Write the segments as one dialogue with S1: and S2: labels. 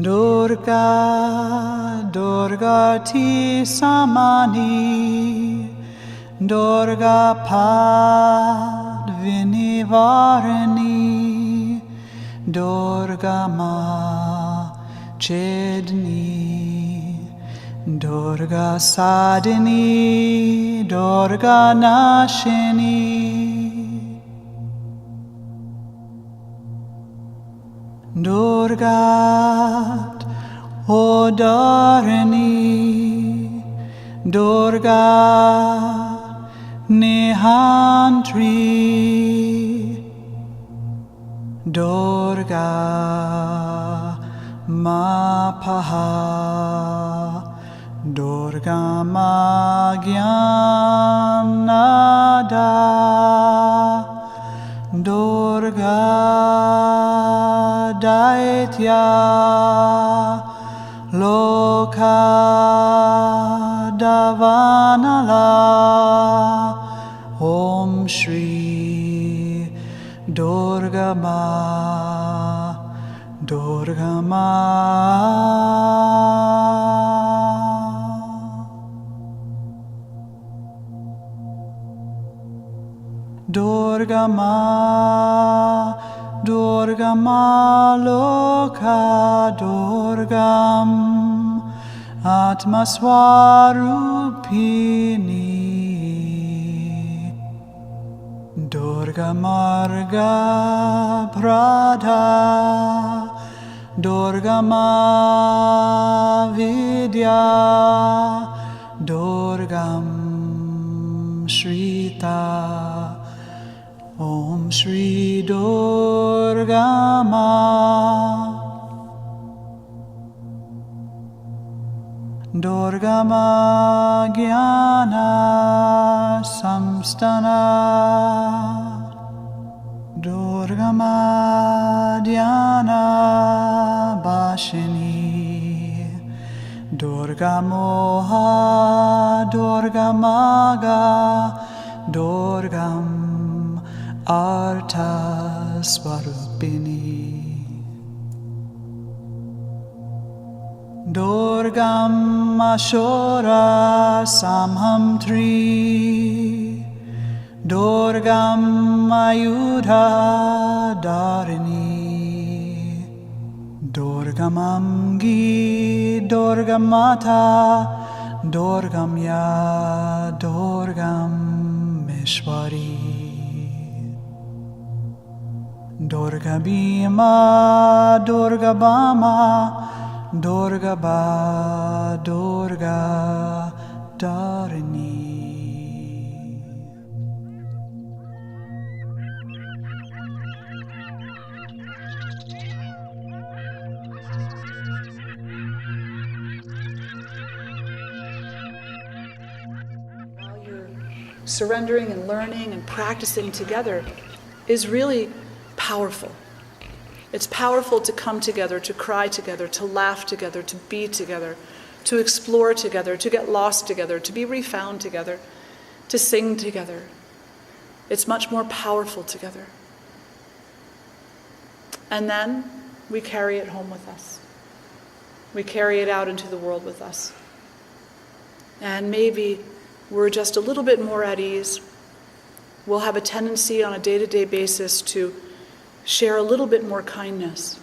S1: Durga, Durgati Samani, Durga Padvini Varani, Durga Ma Chedni, Durga Sadini, Durga Nashini, Durgat Odarani, Durga Nihantri, Durga Mapaha, Durga Magyanada, Durga Daitya Loka Davanala, Om Shri Durga Ma, Durga Ma, Durga Ma, Durga Ma Loka Durgam Atmaswarupini, Durga Marga Pradha, Durga Ma Vidya, Durgam Shrita, Om Shri Durga Ma, Durga Ma Jnana Samstana, Durga Ma Dhyana Bhashini, Durga Moha, Durga Maga, Durgam Artha Swarupini, Durgam Ashora Samham Tri, Durgam Ayudha Dharini, Durgam Amgi, Durgam Mata, Durgam Ya, Durgam Ishwari, Durga Bhima, Durga Bama, Durga Ba, Durga Dharini. While you're surrendering and learning and practicing together is really powerful. It's powerful to come together, to cry together, to laugh together, to be together, to explore together, to get lost together, to be refound together, to sing together. It's much more powerful together. And then we carry it home with us. We carry it out into the world with us. And maybe we're just a little bit more at ease. We'll have a tendency on a day-to-day basis to share a little bit more kindness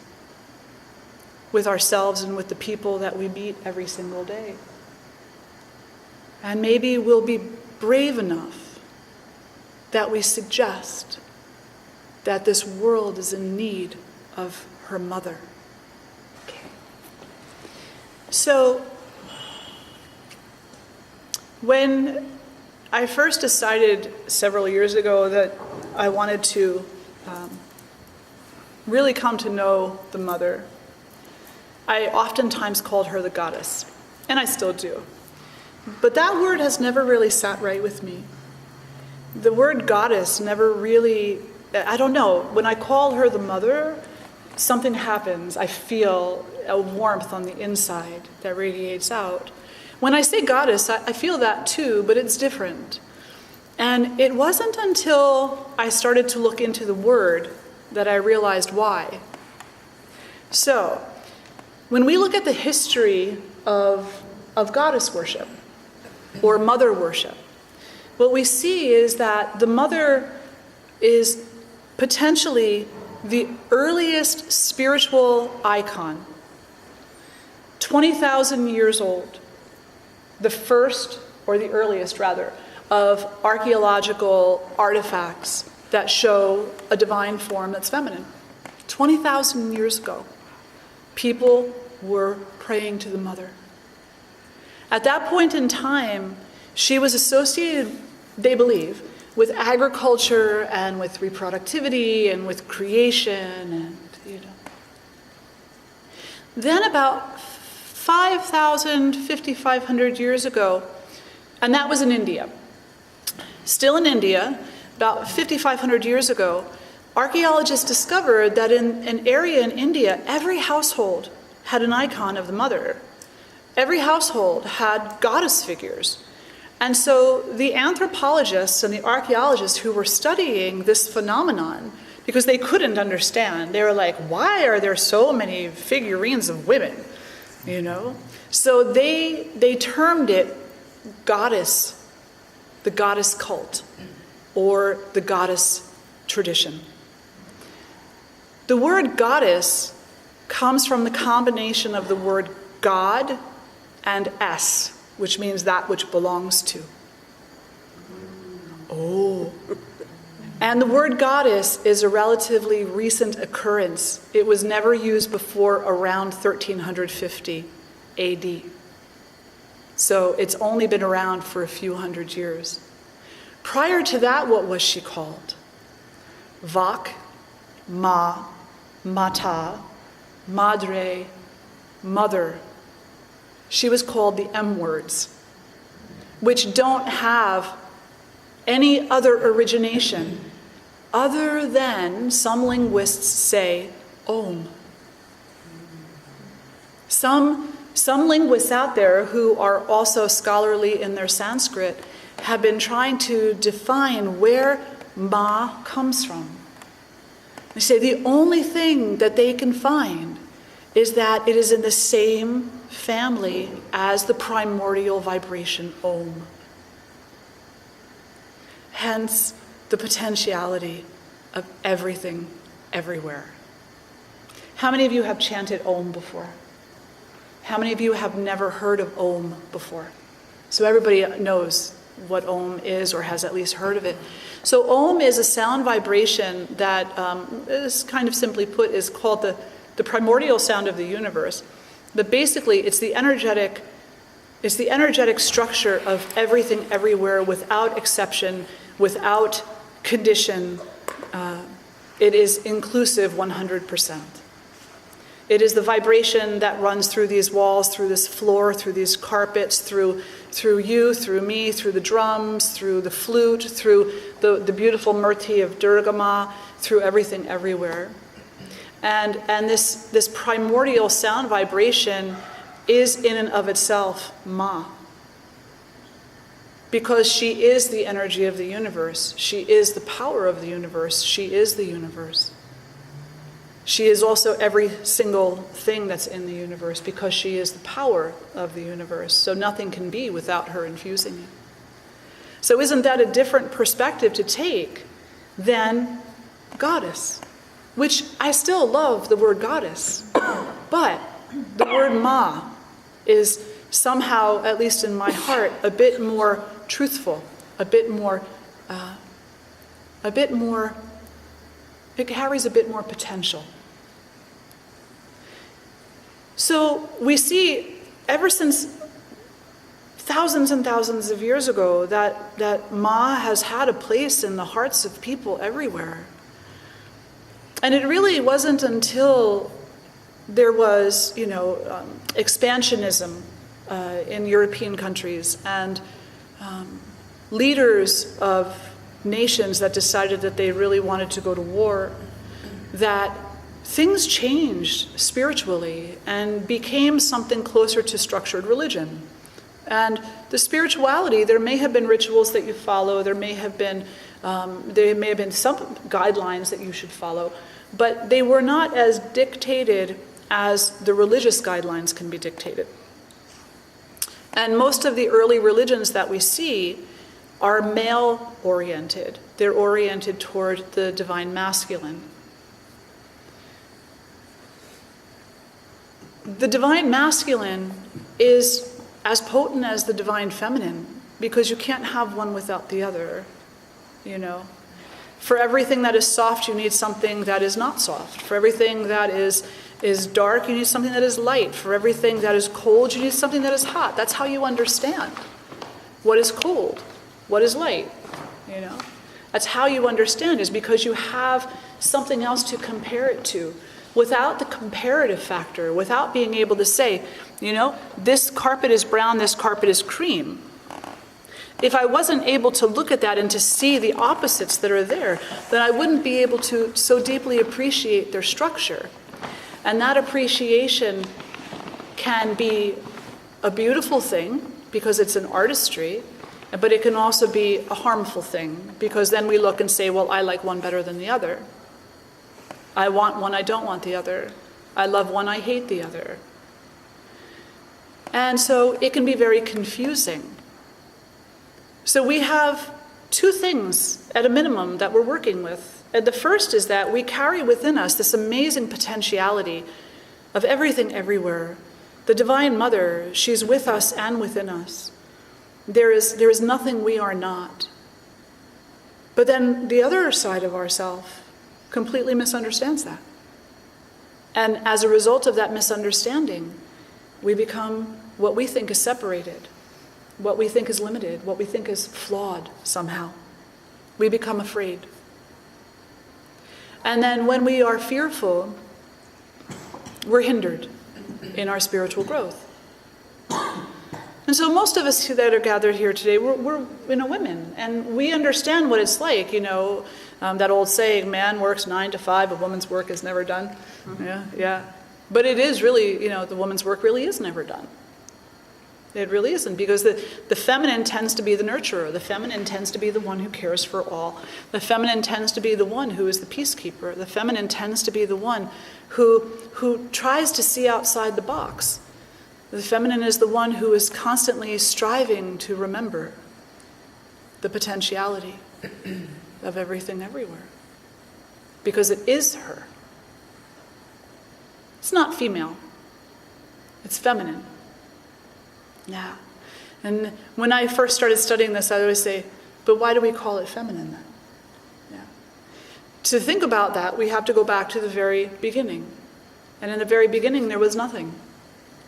S1: with ourselves and with the people that we meet every single day. And maybe we'll be brave enough that we suggest that this world is in need of her mother. Okay. So, when I first decided several years ago that I wanted to really come to know the mother, I oftentimes called her the goddess, and I still do. But that word has never really sat right with me. The word goddess never really, I don't know, when I call her the mother, something happens. I feel a warmth on the inside that radiates out. When I say goddess, I feel that too, but it's different. And it wasn't until I started to look into the word that I realized why. So, When we look at the history of goddess worship or mother worship, what we see is that the mother is potentially the earliest spiritual icon, 20,000 years old, the first, or the earliest rather, of archaeological artifacts that show a divine form that's feminine. 20,000 years ago, people were praying to the mother. At that point in time, she was associated, they believe, with agriculture and with reproductivity and with creation and, Then about 5,500 years ago, and that was in India. Still in India, about 5,500 years ago, archaeologists discovered that in an area in India, every household had an icon of the mother. Every household had goddess figures. And so the anthropologists and the archaeologists who were studying this phenomenon, because they couldn't understand, they were like, why are there so many figurines of women? So they termed it goddess, the goddess cult, or the goddess tradition. The word goddess comes from the combination of the word God and S, which means that which belongs to. Oh. And the word goddess is a relatively recent occurrence. It was never used before around 1350 AD. So it's only been around for a few hundred years. Prior to that, what was she called? Vak, Ma, Mata, Madre, Mother. She was called the M words, which don't have any other origination other than, some linguists say, Om. Some linguists out there who are also scholarly in their Sanskrit have been trying to define where Ma comes from. They say the only thing that they can find is that it is in the same family as the primordial vibration Om. Hence, the potentiality of everything, everywhere. How many of you have chanted Om before? How many of you have never heard of Om before? So everybody knows what Om is or has at least heard of it. So Om is a sound vibration that is kind of simply put is called the primordial sound of the universe. But basically it's the energetic structure of everything everywhere without exception, without condition. It is inclusive 100%. It is the vibration that runs through these walls, through this floor, through these carpets, through you, through me, through the drums, through the flute, through the beautiful murti of Durga Ma, through everything everywhere. And this primordial sound vibration is in and of itself Ma. Because she is the energy of the universe. She is the power of the universe. She is the universe. She is also every single thing that's in the universe because she is the power of the universe. So nothing can be without her infusing it. So isn't that a different perspective to take than goddess? Which I still love the word goddess. But the word Ma is somehow, at least in my heart, a bit more truthful, it carries a bit more potential. So we see, ever since thousands and thousands of years ago, that Ma has had a place in the hearts of people everywhere. And it really wasn't until there was, expansionism in European countries and leaders of nations that decided that they really wanted to go to war, that things changed spiritually and became something closer to structured religion. And the spirituality, there may have been rituals that you follow, there may have been some guidelines that you should follow, but they were not as dictated as the religious guidelines can be dictated. And most of the early religions that we see are male-oriented. They're oriented toward the divine masculine. The divine masculine is as potent as the divine feminine because you can't have one without the other, you know. For everything that is soft, you need something that is not soft. For everything that is dark, you need something that is light. For everything that is cold, you need something that is hot. That's how you understand what is cold, what is light, you know. That's how you understand, is because you have something else to compare it to. Without the comparative factor, without being able to say, you know, this carpet is brown, this carpet is cream. If I wasn't able to look at that and to see the opposites that are there, then I wouldn't be able to so deeply appreciate their structure. And that appreciation can be a beautiful thing because it's an artistry, but it can also be a harmful thing because then we look and say, well, I like one better than the other. I want one, I don't want the other. I love one, I hate the other. And so it can be very confusing. So we have two things at a minimum that we're working with. And the first is that we carry within us this amazing potentiality of everything everywhere. The Divine Mother, she's with us and within us. There is nothing we are not. But then the other side of ourself completely misunderstands that. And as a result of that misunderstanding, we become what we think is separated, what we think is limited, what we think is flawed somehow. We become afraid. And then when we are fearful, we're hindered in our spiritual growth. And so most of us that are gathered here today, we're women, and we understand what it's like, you know, that old saying, man works 9 to 5, a woman's work is never done. Yeah. But it is really, you know, the woman's work really is never done. It really isn't, because the feminine tends to be the nurturer. The feminine tends to be the one who cares for all. The feminine tends to be the one who is the peacekeeper. The feminine tends to be the one who tries to see outside the box. The feminine is the one who is constantly striving to remember the potentiality of everything everywhere. Because it is her. It's not female. It's feminine. Yeah. And when I first started studying this, I always say, but why do we call it feminine then? Yeah. To think about that, we have to go back to the very beginning. And in the very beginning, there was nothing.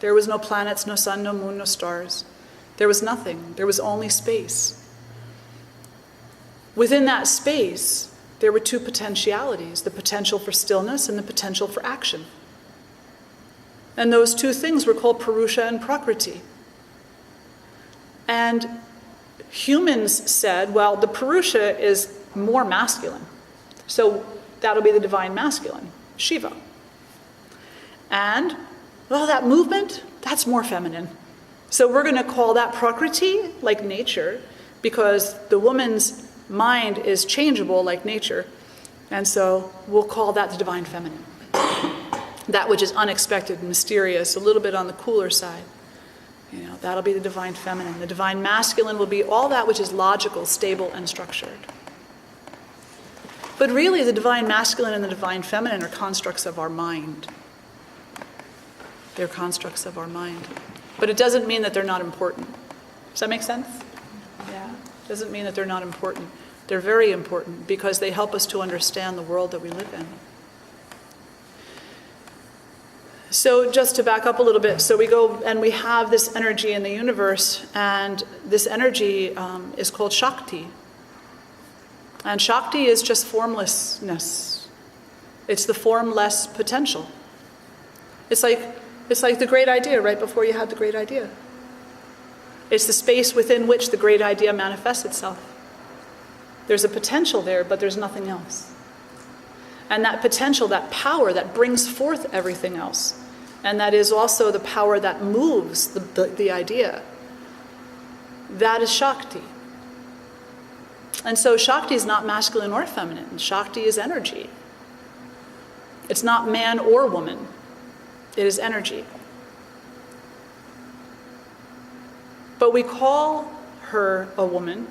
S1: There was no planets, no sun, no moon, no stars. There was nothing. There was only space. Within that space, there were two potentialities, the potential for stillness and the potential for action. And those two things were called Purusha and Prakriti. And humans said, well, the Purusha is more masculine. So that'll be the divine masculine, Shiva. And, well, that movement, that's more feminine. So we're going to call that Prakriti, like nature, because the woman's mind is changeable like nature. And so we'll call that the divine feminine. That which is unexpected and mysterious, a little bit on the cooler side. You know, that'll be the divine feminine. The divine masculine will be all that which is logical, stable, and structured. But really, the divine masculine and the divine feminine are constructs of our mind. They're constructs of our mind. But it doesn't mean that they're not important. Does that make sense? Yeah. It doesn't mean that they're not important. They're very important because they help us to understand the world that we live in. So just to back up a little bit, so we go and we have this energy in the universe, and this energy is called Shakti. And Shakti is just formlessness. It's the formless potential. It's like the great idea right before you had the great idea. It's the space within which the great idea manifests itself. There's a potential there, but there's nothing else. And that potential, that power that brings forth everything else, and that is also the power that moves the idea, that is Shakti. And so Shakti is not masculine or feminine. Shakti is energy. It's not man or woman. It is energy. But we call her a woman,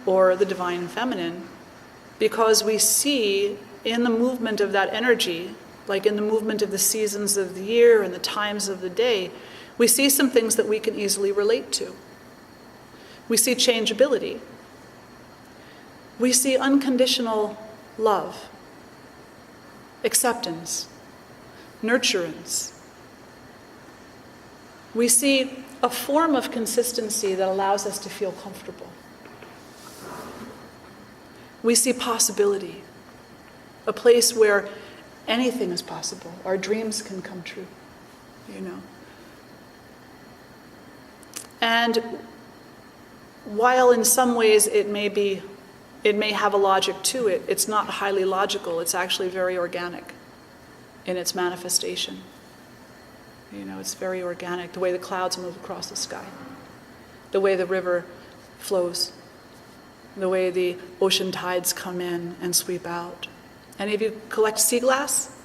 S1: or the divine feminine, because we see in the movement of that energy, like in the movement of the seasons of the year and the times of the day, we see some things that we can easily relate to. We see changeability. We see unconditional love, acceptance, nurturance. We see a form of consistency that allows us to feel comfortable. We see possibility, a place where anything is possible. Our dreams can come true, And while in some ways it may have a logic to it, it's not highly logical. It's actually very organic in its manifestation. It's very organic, the way the clouds move across the sky, the way the river flows, the way the ocean tides come in and sweep out. Any of you collect sea glass?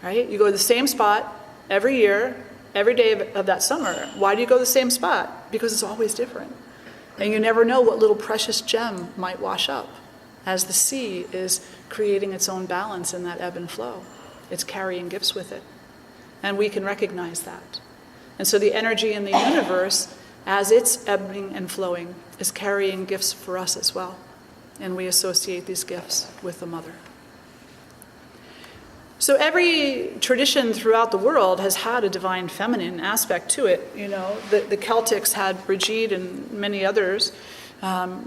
S1: Right? You go to the same spot every year, every day of that summer. Why do you go to the same spot? Because it's always different. And you never know what little precious gem might wash up as the sea is creating its own balance in that ebb and flow. It's carrying gifts with it. And we can recognize that. And so the energy in the universe, as it's ebbing and flowing, is carrying gifts for us as well. And we associate these gifts with the mother. So every tradition throughout the world has had a divine feminine aspect to it. The Celtics had Brigitte and many others.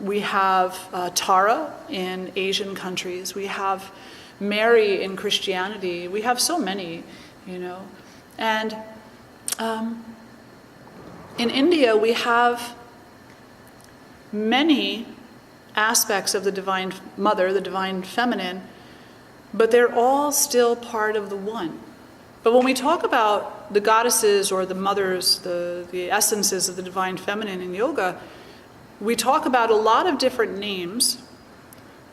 S1: We have Tara in Asian countries. We have Mary in Christianity. We have so many, And in India, we have many aspects of the divine mother, the divine feminine, but they're all still part of the one. But when we talk about the goddesses or the mothers, the essences of the divine feminine in yoga, we talk about a lot of different names: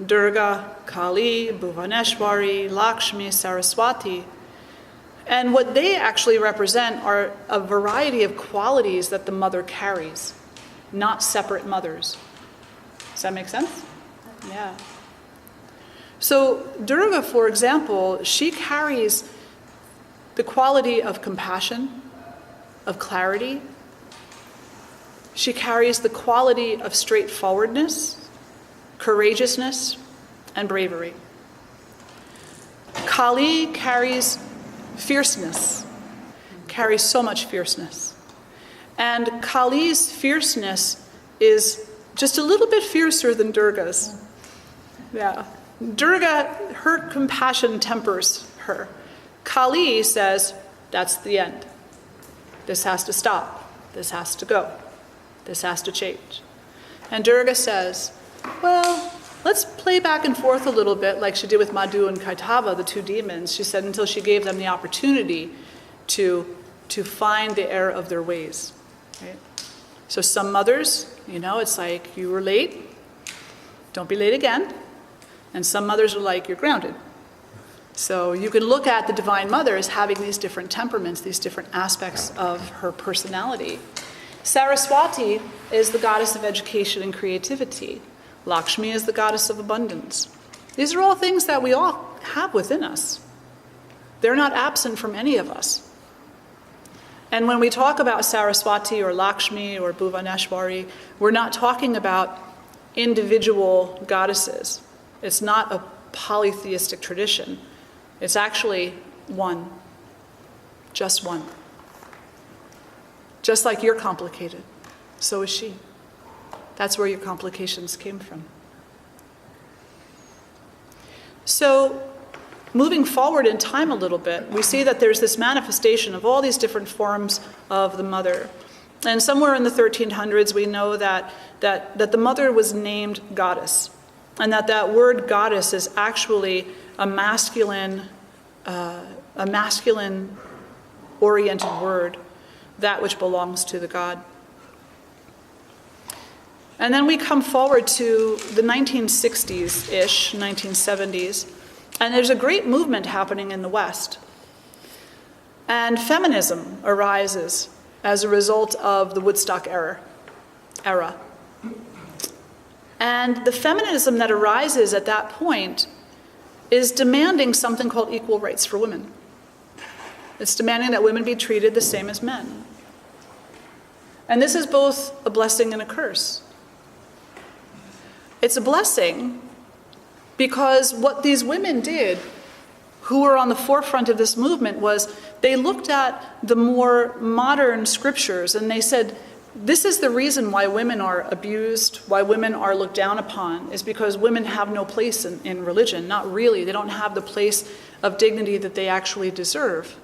S1: Durga, Kali, Bhuvaneshwari, Lakshmi, Saraswati. And what they actually represent are a variety of qualities that the mother carries, not separate mothers. Does that make sense? Yeah. So Durga, for example, she carries the quality of compassion, of clarity. She carries the quality of straightforwardness, courageousness, and bravery. Kali carries fierceness, carries so much fierceness. And Kali's fierceness is just a little bit fiercer than Durga's. Yeah. Durga, her compassion tempers her. Kali says, that's the end. This has to stop. This has to go. This has to change. And Durga says, well, let's play back and forth a little bit like she did with Madhu and Kaitava, the two demons. She said until she gave them the opportunity to find the error of their ways. Right? So some mothers, it's like, you were late, don't be late again. And some mothers are like, you're grounded. So you can look at the Divine Mother as having these different temperaments, these different aspects of her personality. Saraswati is the goddess of education and creativity. Lakshmi is the goddess of abundance. These are all things that we all have within us. They're not absent from any of us. And when we talk about Saraswati or Lakshmi or Bhuvaneshwari, we're not talking about individual goddesses. It's not a polytheistic tradition. It's actually one. Just one. Just like you're complicated, so is she. That's where your complications came from. So, moving forward in time a little bit, we see that there's this manifestation of all these different forms of the mother. And somewhere in the 1300s, we know that the mother was named goddess. And that word goddess is actually a masculine oriented word, that which belongs to the god. And then we come forward to the 1960s-ish, 1970s, and there's a great movement happening in the West. And feminism arises as a result of the Woodstock era. And the feminism that arises at that point is demanding something called equal rights for women. It's demanding that women be treated the same as men. And this is both a blessing and a curse. It's a blessing because what these women did, who were on the forefront of this movement, was they looked at the more modern scriptures and they said, this is the reason why women are abused, why women are looked down upon, is because women have no place in religion. Not really. They don't have the place of dignity that they actually deserve.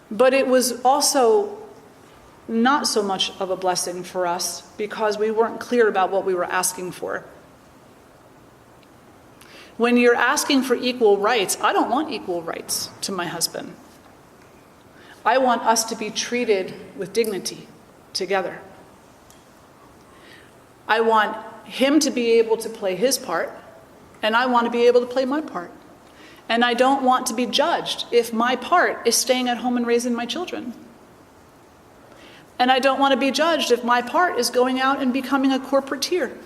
S1: But it was also not so much of a blessing for us because we weren't clear about what we were asking for. When you're asking for equal rights, I don't want equal rights to my husband. I want us to be treated with dignity together. I want him to be able to play his part, and I want to be able to play my part. And I don't want to be judged if my part is staying at home and raising my children. And I don't want to be judged if my part is going out and becoming a corporateer.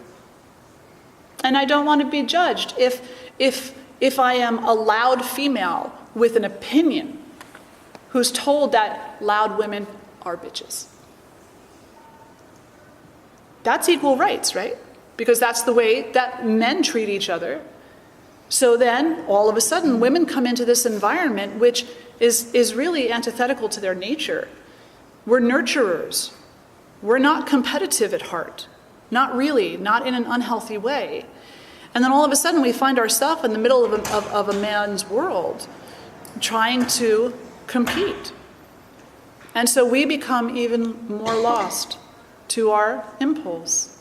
S1: And I don't want to be judged if I am a loud female with an opinion who's told that loud women are bitches. That's equal rights, right? Because that's the way that men treat each other. So then, all of a sudden, women come into this environment which is really antithetical to their nature. We're nurturers. We're not competitive at heart. Not really, not in an unhealthy way. And then all of a sudden, we find ourselves in the middle of a man's world trying to compete. And so we become even more lost to our impulse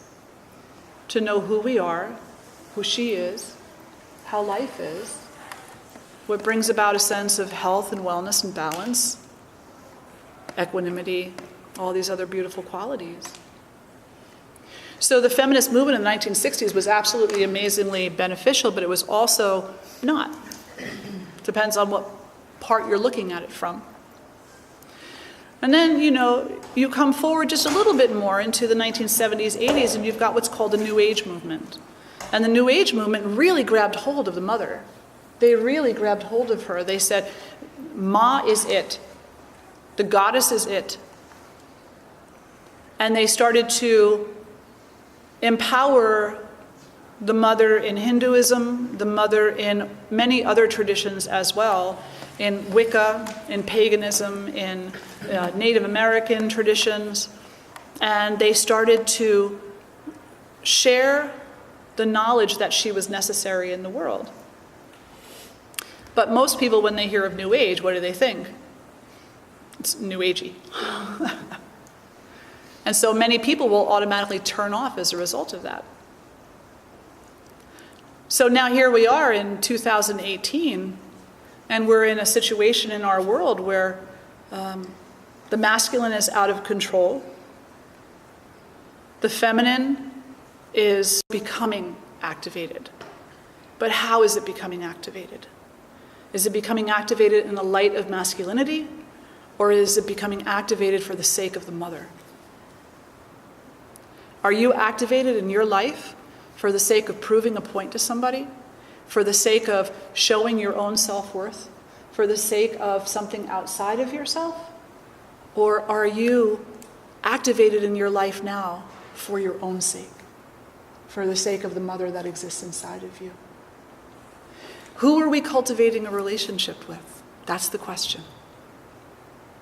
S1: to know who we are, who she is, how life is, what brings about a sense of health and wellness and balance, equanimity, all these other beautiful qualities. So the feminist movement in the 1960s was absolutely amazingly beneficial, but it was also not. Depends on what part you're looking at it from. And then, you come forward just a little bit more into the 1970s, 80s, and you've got what's called the New Age movement. And the New Age movement really grabbed hold of the mother. They really grabbed hold of her. They said, Ma is it. The goddess is it. And they started to empower the mother in Hinduism, the mother in many other traditions as well, in Wicca, in paganism, in Native American traditions. And they started to share the knowledge that she was necessary in the world. But most people, when they hear of New Age, what do they think? It's New Agey. And so many people will automatically turn off as a result of that. So now here we are in 2018, and we're in a situation in our world where the masculine is out of control. The feminine is becoming activated. But how is it becoming activated? Is it becoming activated in the light of masculinity, or is it becoming activated for the sake of the mother? Are you activated in your life for the sake of proving a point to somebody? For the sake of showing your own self-worth? For the sake of something outside of yourself? Or are you activated in your life now for your own sake? For the sake of the mother that exists inside of you? Who are we cultivating a relationship with? That's the question.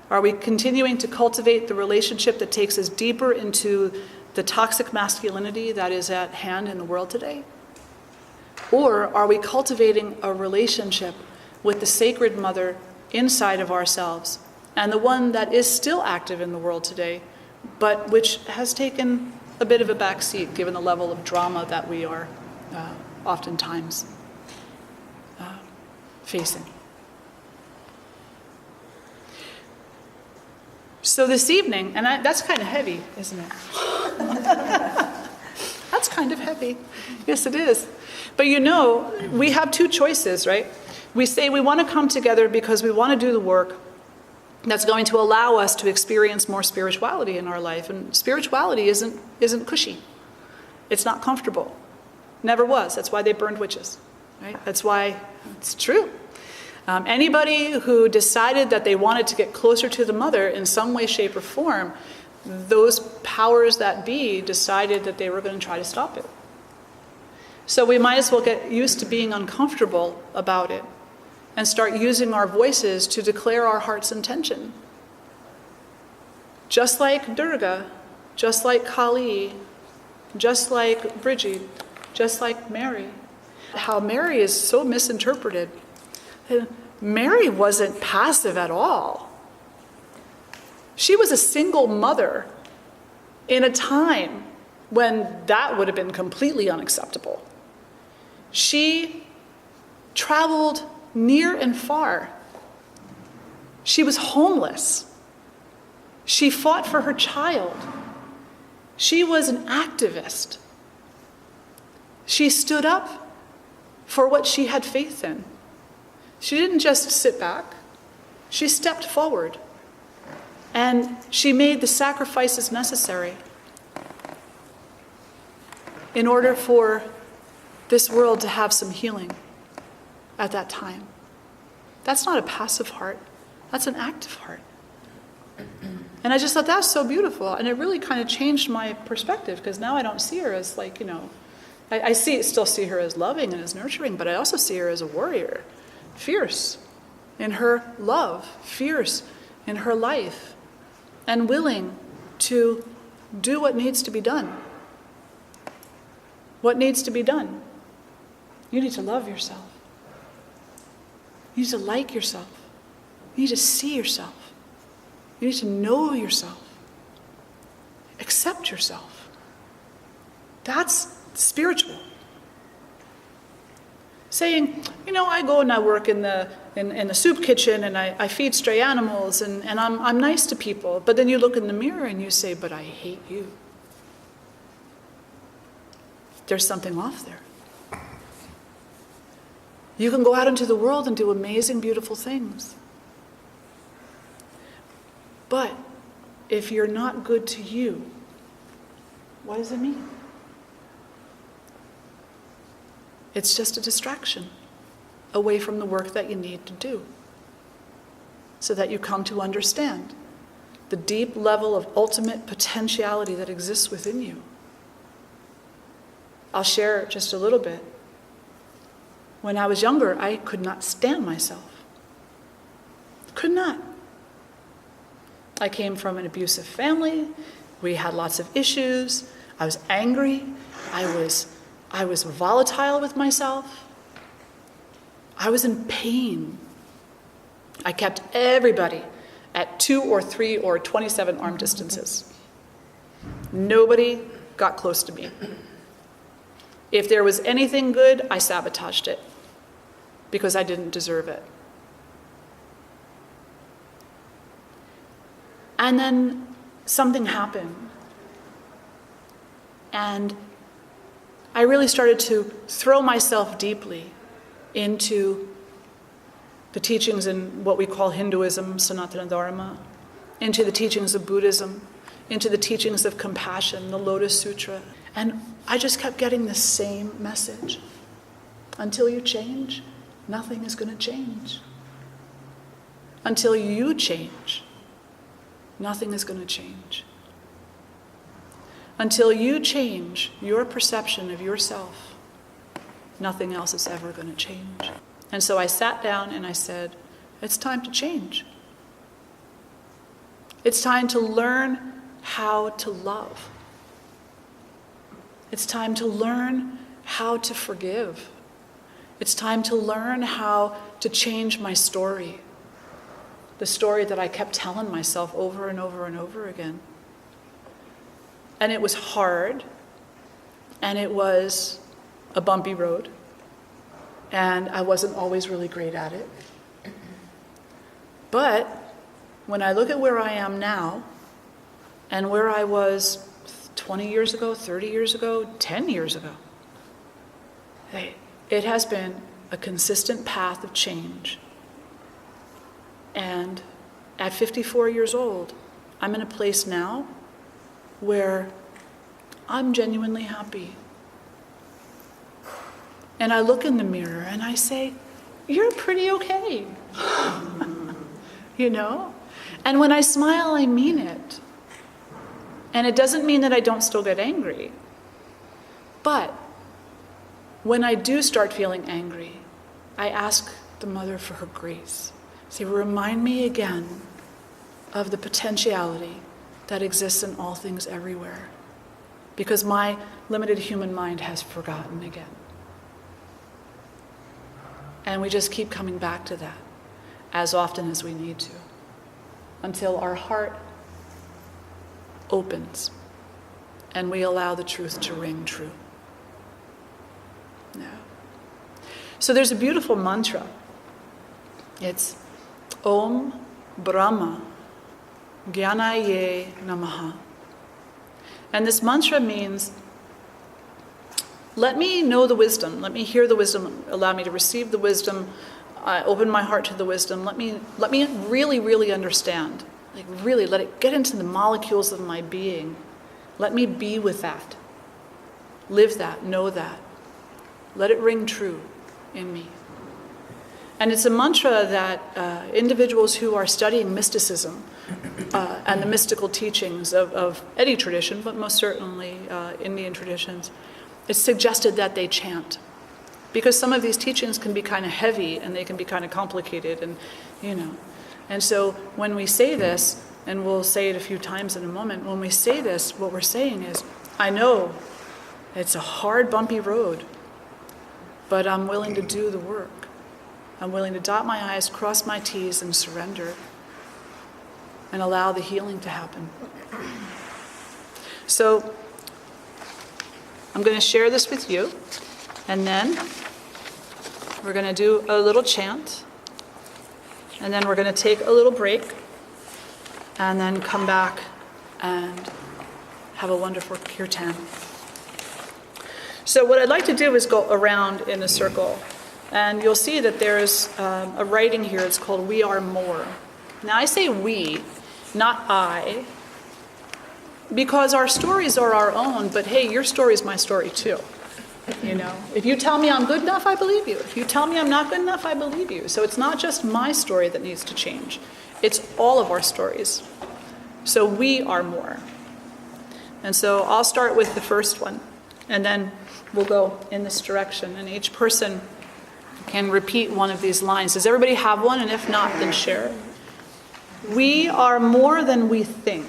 S1: Are we continuing to cultivate the relationship that takes us deeper into the toxic masculinity that is at hand in the world today? Or are we cultivating a relationship with the sacred mother inside of ourselves, and the one that is still active in the world today, but which has taken a bit of a backseat given the level of drama that we are oftentimes facing? So this evening, and that's kind of heavy, isn't it? That's kind of heavy. Yes, it is. But we have two choices, right? We say we want to come together because we want to do the work that's going to allow us to experience more spirituality in our life. And spirituality isn't cushy. It's not comfortable. Never was. That's why they burned witches. Right? That's why it's true. Anybody who decided that they wanted to get closer to the mother in some way, shape, or form, those powers that be decided that they were going to try to stop it. So we might as well get used to being uncomfortable about it and start using our voices to declare our heart's intention. Just like Durga, just like Kali, just like Bridget, just like Mary. How Mary is so misinterpreted. Mary wasn't passive at all. She was a single mother in a time when that would have been completely unacceptable. She traveled near and far. She was homeless. She fought for her child. She was an activist. She stood up for what she had faith in. She didn't just sit back. She stepped forward. And she made the sacrifices necessary in order for this world to have some healing at that time. That's not a passive heart. That's an active heart. And I just thought that's so beautiful. And it really kind of changed my perspective, because now I don't see her as like, I still see her as loving and as nurturing, but I also see her as a warrior, fierce in her love, fierce in her life, and willing to do what needs to be done. What needs to be done? You need to love yourself. You need to like yourself. You need to see yourself. You need to know yourself. Accept yourself. That's spiritual. Saying, I go and I work in the soup kitchen and I feed stray animals and I'm nice to people, but then you look in the mirror and you say, but I hate you. There's something off there. You can go out into the world and do amazing, beautiful things. But if you're not good to you, what does it mean? It's just a distraction away from the work that you need to do, so that you come to understand the deep level of ultimate potentiality that exists within you. I'll share just a little bit. When I was younger, I could not stand myself. Could not. I came from an abusive family. We had lots of issues. I was angry. I was volatile with myself. I was in pain. I kept everybody at 2 or 3 or 27 arm distances. Nobody got close to me. If there was anything good, I sabotaged it because I didn't deserve it. And then something happened. And I really started to throw myself deeply into the teachings in what we call Hinduism, Sanatana Dharma, into the teachings of Buddhism, into the teachings of compassion, the Lotus Sutra. And I just kept getting the same message. Until you change, nothing is going to change. Until you change, nothing is going to change. Until you change your perception of yourself, nothing else is ever going to change. And so I sat down and I said, it's time to change. It's time to learn how to love. It's time to learn how to forgive. It's time to learn how to change my story. The story that I kept telling myself over and over and over again. And it was hard, and it was a bumpy road, and I wasn't always really great at it. But when I look at where I am now, and where I was 20 years ago, 30 years ago, 10 years ago, it has been a consistent path of change. And at 54 years old, I'm in a place now where I'm genuinely happy. And I look in the mirror and I say, you're pretty okay. You know? And when I smile, I mean it. And it doesn't mean that I don't still get angry. But when I do start feeling angry, I ask the Mother for her grace. Say, remind me again of the potentiality that exists in all things everywhere. Because my limited human mind has forgotten again. And we just keep coming back to that as often as we need to, until our heart opens and we allow the truth to ring true. Yeah. So there's a beautiful mantra. It's Om Brahma Gyanaye Namaha. And this mantra means, let me know the wisdom, let me hear the wisdom, allow me to receive the wisdom, open my heart to the wisdom, let me really, really understand. Like really, let it get into the molecules of my being. Let me be with that. Live that, know that. Let it ring true in me. And it's a mantra that individuals who are studying mysticism and the mystical teachings of any tradition, but most certainly Indian traditions, it's suggested that they chant. Because some of these teachings can be kind of heavy and they can be kind of complicated and, you know. And so when we say this, and we'll say it a few times in a moment, when we say this, what we're saying is, I know it's a hard, bumpy road, but I'm willing to do the work. I'm willing to dot my I's, cross my T's, and surrender, and allow the healing to happen. So I'm going to share this with you, and then we're going to do a little chant, and then we're going to take a little break, and then come back and have a wonderful kirtan. So what I'd like to do is go around in a circle, and you'll see that there's a writing here. It's called We Are More. Now I say we, not I, because our stories are our own, but hey, your story is my story too. You know, if you tell me I'm good enough, I believe you. If you tell me I'm not good enough, I believe you. So it's not just my story that needs to change. It's all of our stories. So we are more. And so I'll start with the first one, and then we'll go in this direction. And each person can repeat one of these lines. Does everybody have one? And if not, then share. We are more than we think.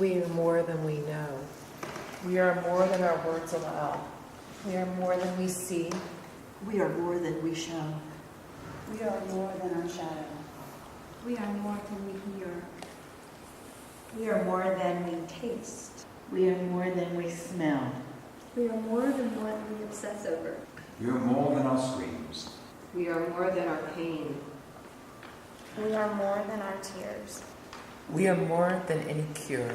S2: We are more than we know. We are more than our words allow. We are more than we see.
S3: We are more than we show.
S4: We are more than our shadow. We are more than we hear.
S3: We are more than we taste.
S5: We are more than we smell.
S6: We are more than what we obsess over.
S7: We are more than our screams.
S2: We are more than our pain.
S6: We are more than our tears.
S8: We are more than any cure.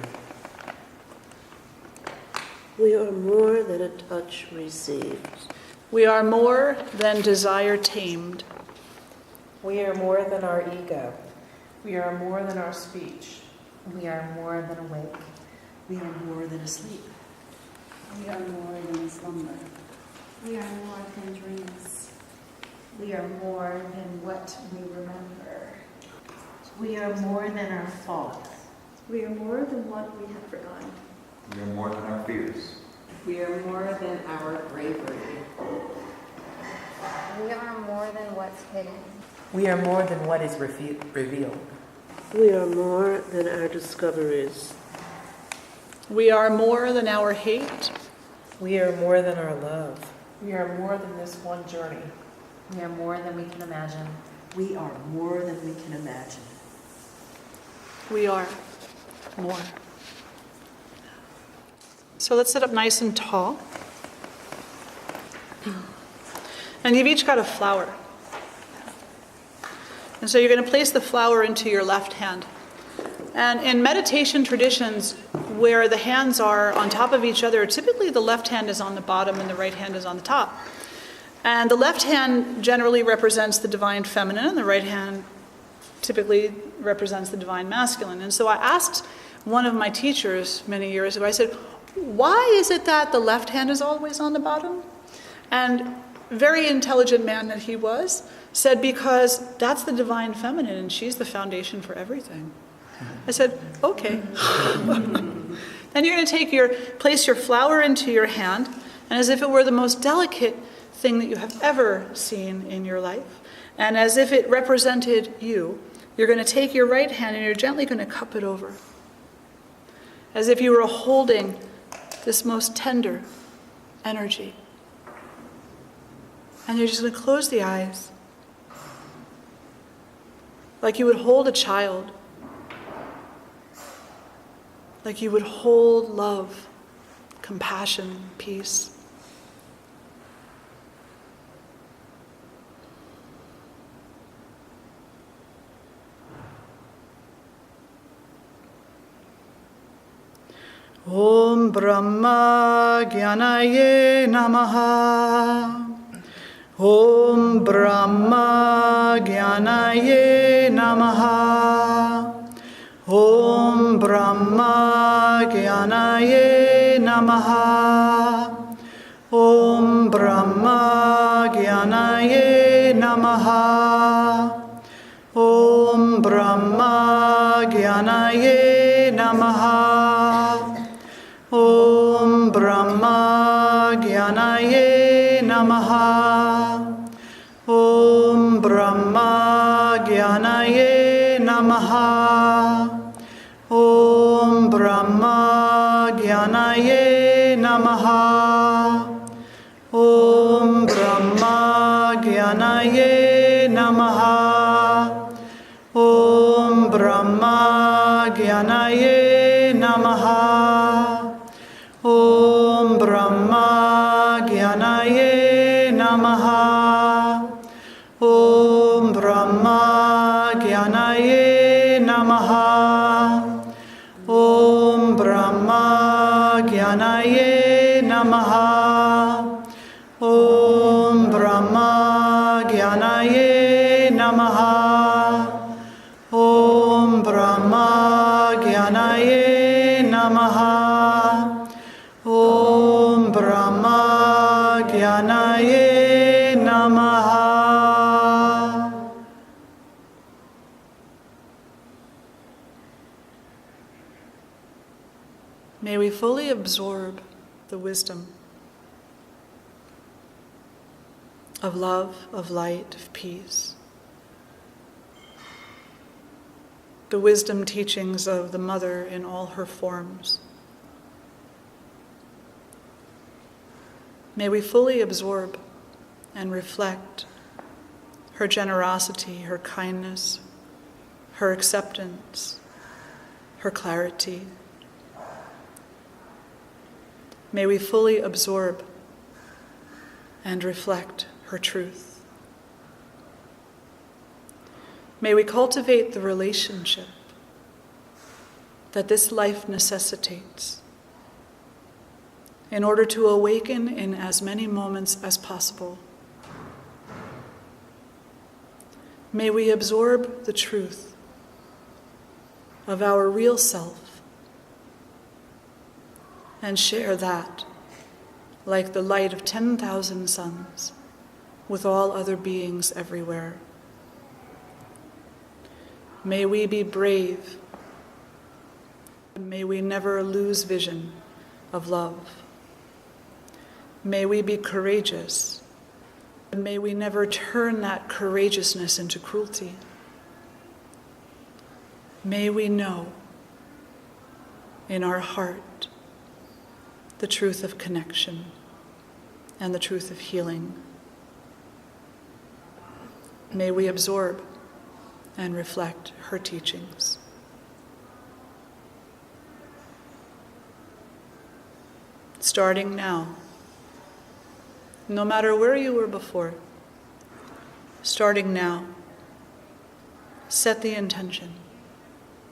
S5: We are more than a touch received.
S1: We are more than desire tamed.
S2: We are more than our ego. We are more than our speech.
S3: We are more than awake. We are more than asleep.
S4: We are more than slumber. We are more than dreams.
S3: We are more than what we remember.
S5: We are more than our thoughts.
S6: We are more than what we have forgotten.
S7: We are more than our fears.
S2: We are more than our bravery.
S6: We are more than what's hidden.
S8: We are more than what is revealed.
S5: We are more than our discoveries.
S1: We are more than our hate.
S2: We are more than our love. We are more than this one journey.
S3: We are more than we can imagine. We are more than we can imagine.
S1: We are more. So let's sit up nice and tall. And you've each got a flower. And so you're going to place the flower into your left hand. And in meditation traditions where the hands are on top of each other, typically the left hand is on the bottom and the right hand is on the top. And the left hand generally represents the divine feminine, and the right hand typically represents the divine masculine. And so I asked one of my teachers many years ago, I said, why is it that the left hand is always on the bottom? And very intelligent man that he was, said, because that's the divine feminine and she's the foundation for everything. I said, okay. Then you're going to place your flower into your hand, and as if it were the most delicate thing that you have ever seen in your life, and as if it represented you, you're going to take your right hand and you're gently going to cup it over, as if you were holding this most tender energy. And you're just going to close the eyes, like you would hold a child, like you would hold love, compassion, peace. Om Brahma Gyanaye Namaha. Om Brahma Gyanaye Namaha. Om Brahma Gyanaye Namaha. Om Brahma Gyanaye Namaha. Om Brahma Gyanaye Namaha. Om Brahma Gyanaye Namaha. Om Brahma Gyanaye Namaha. Om Brahma Gyanaye Namaha. Om Brahma Gyanaye Namaha. Om Brahma Gyanaye Namaha. Om Brahma Gyanaye Namaha. Om Brahma Gyanaye Namaha. Om Brahma Gyanaye Namaha. Om Brahma Gyanaye Namaha. Om Brahma Gyanaye Namaha. Om Brahma Gyanaye Namaha. May we fully absorb the wisdom of love, of light, of peace. The wisdom teachings of the Mother in all her forms. May we fully absorb and reflect her generosity, her kindness, her acceptance, her clarity. May we fully absorb and reflect her truth. May we cultivate the relationship that this life necessitates in order to awaken in as many moments as possible. May we absorb the truth of our real self and share that like the light of 10,000 suns with all other beings everywhere. May we be brave. May we never lose vision of love. May we be courageous. And may we never turn that courageousness into cruelty. May we know in our heart the truth of connection and the truth of healing. May we absorb and reflect her teachings. Starting now, no matter where you were before, starting now, set the intention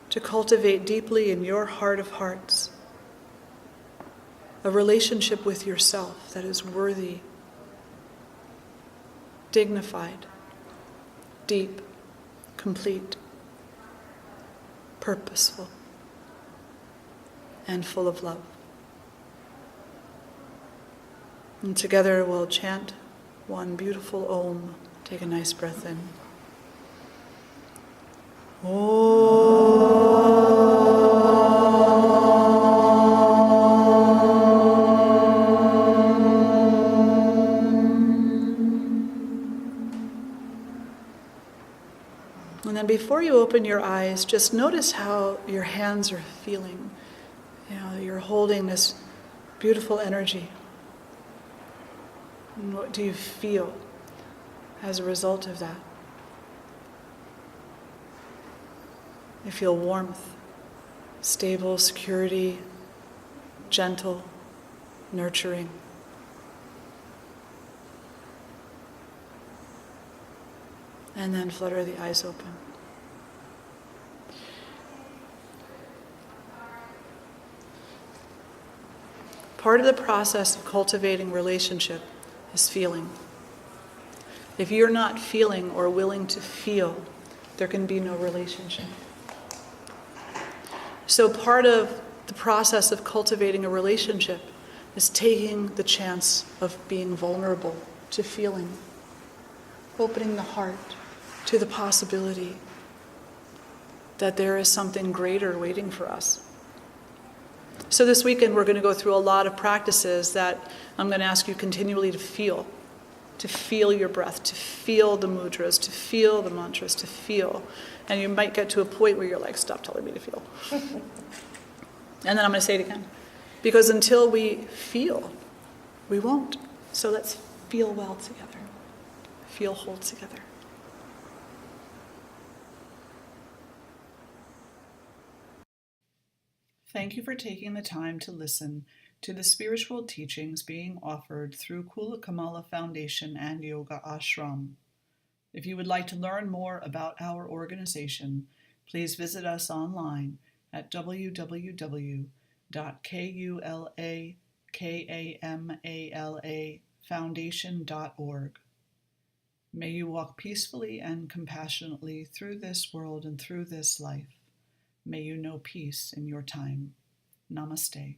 S1: to cultivate deeply in your heart of hearts a relationship with yourself that is worthy dignified, deep, complete, purposeful, and full of love. And together we'll chant one beautiful Om. Take a nice breath in. And then before you open your eyes, just notice how your hands are feeling. You know, you're holding this beautiful energy. And what do you feel as a result of that? You feel warmth, stable, security, gentle, nurturing. And then flutter the eyes open. Part of the process of cultivating relationship is feeling. If you're not feeling or willing to feel, there can be no relationship. So part of the process of cultivating a relationship is taking the chance of being vulnerable to feeling, opening the heart to the possibility that there is something greater waiting for us. So this weekend we're going to go through a lot of practices that I'm going to ask you continually to feel your breath, to feel the mudras, to feel the mantras, to feel. And you might get to a point where you're like, stop telling me to feel. And then I'm going to say it again. Because until we feel, we won't. So let's feel well together. Feel whole together. Thank you for taking the time to listen to the spiritual teachings being offered through Kula Kamala Foundation and Yoga Ashram. If you would like to learn more about our organization, please visit us online at www.kulakamalfoundation.org. May you walk peacefully and compassionately through this world and through this life. May you know peace in your time. Namaste.